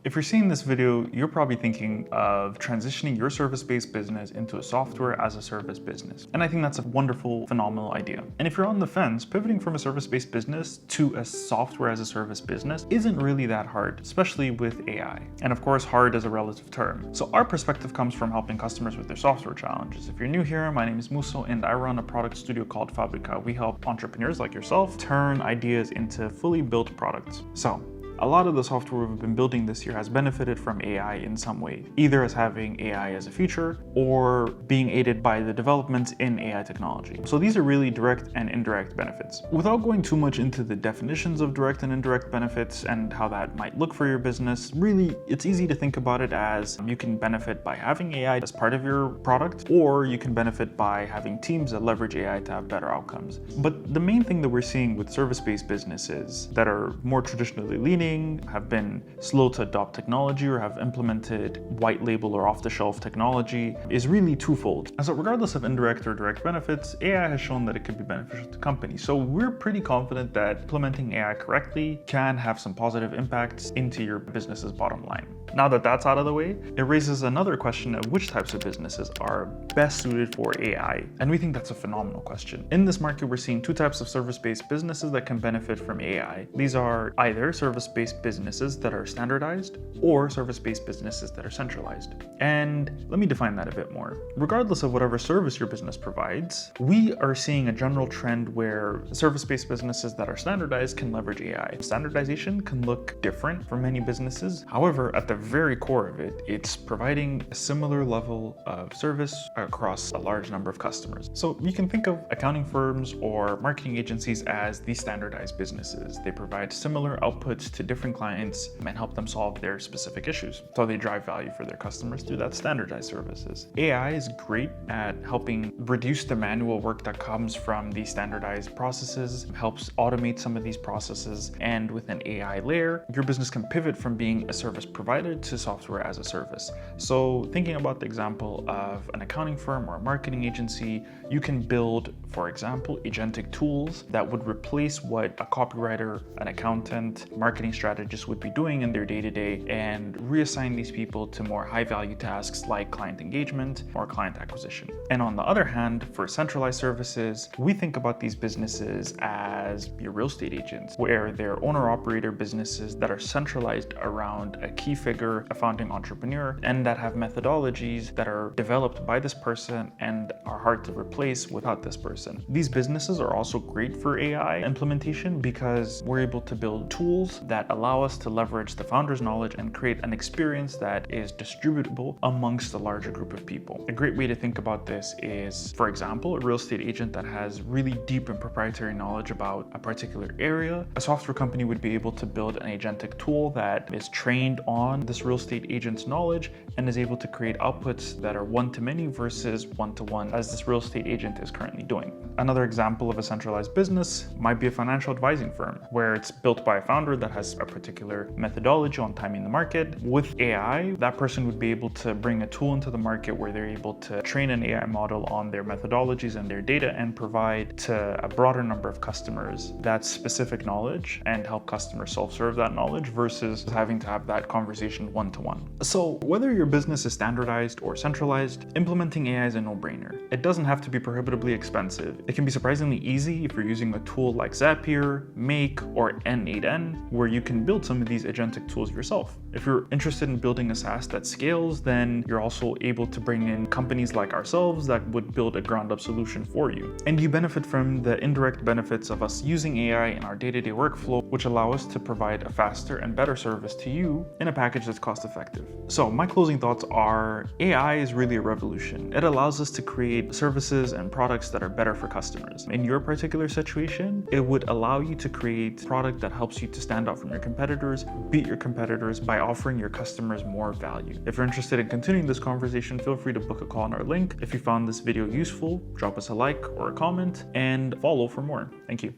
If you're seeing this video, you're probably thinking of transitioning your service-based business into a software as a service business. And I think that's a wonderful, phenomenal idea. And if you're on the fence, pivoting from a service-based business to a software as a service business isn't really that hard, especially with AI. And of course, hard is a relative term. So our perspective comes from helping customers with their software challenges. If you're new here, my name is Muso and I run a product studio called Fabrica. We help entrepreneurs like yourself turn ideas into fully built products. So a lot of the software we've been building this year has benefited from AI in some way, either as having AI as a feature or being aided by the developments in AI technology. So these are really direct and indirect benefits. Without going too much into the definitions of direct and indirect benefits and how that might look for your business, really it's easy to think about it as you can benefit by having AI as part of your product, or you can benefit by having teams that leverage AI to have better outcomes. But the main thing that we're seeing with service-based businesses that are more traditionally leaning, have been slow to adopt technology, or have implemented white label or off-the-shelf technology is really twofold. And so regardless of indirect or direct benefits, AI has shown that it could be beneficial to companies. So we're pretty confident that implementing AI correctly can have some positive impacts into your business's bottom line. Now that that's out of the way, it raises another question of which types of businesses are best suited for AI. And we think that's a phenomenal question. In this market, we're seeing two types of service-based businesses that can benefit from AI. These are either service-based businesses that are standardized or service-based businesses that are centralized. And let me define that a bit more. Regardless of whatever service your business provides, we are seeing a general trend where service-based businesses that are standardized can leverage AI. Standardization can look different for many businesses. However, at the very core of it, it's providing a similar level of service across a large number of customers. So you can think of accounting firms or marketing agencies as these standardized businesses. They provide similar outputs to different clients and help them solve their specific issues. So they drive value for their customers through that standardized services. AI is great at helping reduce the manual work that comes from these standardized processes, helps automate some of these processes, and with an AI layer, your business can pivot from being a service provider to software as a service. So thinking about the example of an accounting firm or a marketing agency, you can build, for example, agentic tools that would replace what a copywriter, an accountant, marketing strategist would be doing in their day-to-day and reassign these people to more high-value tasks like client engagement or client acquisition. And on the other hand, for centralized services, we think about these businesses as your real estate agents, where they're owner-operator businesses that are centralized around a key figure, a founding entrepreneur, and that have methodologies that are developed by this person and are hard to replace without this person. These businesses are also great for AI implementation because we're able to build tools that allow us to leverage the founder's knowledge and create an experience that is distributable amongst a larger group of people. A great way to think about this is, for example, a real estate agent that has really deep and proprietary knowledge about a particular area. A software company would be able to build an agentic tool that is trained on this real estate agent's knowledge and is able to create outputs that are one-to-many versus one-to-one, as this real estate agent is currently doing. Another example of a centralized business might be a financial advising firm, where it's built by a founder that has a particular methodology on timing the market. With AI, that person would be able to bring a tool into the market where they're able to train an AI model on their methodologies and their data and provide to a broader number of customers that specific knowledge and help customers self-serve that knowledge versus having to have that conversation one-to-one. So whether your business is standardized or centralized, implementing AI is a no-brainer. It doesn't have to be prohibitively expensive. It can be surprisingly easy if you're using a tool like Zapier, Make, or N8N, where you can build some of these agentic tools yourself. If you're interested in building a SaaS that scales, then you're also able to bring in companies like ourselves that would build a ground-up solution for you. And you benefit from the indirect benefits of us using AI in our day-to-day workflow, which allow us to provide a faster and better service to you in a package that's cost-effective. So my closing thoughts are, AI is really a revolution. It allows us to create services and products that are better for customers. In your particular situation, it would allow you to create a product that helps you to stand out from your competitors, beat your competitors by offering your customers more value. If you're interested in continuing this conversation, feel free to book a call on our link. If you found this video useful, drop us a like or a comment and follow for more. Thank you.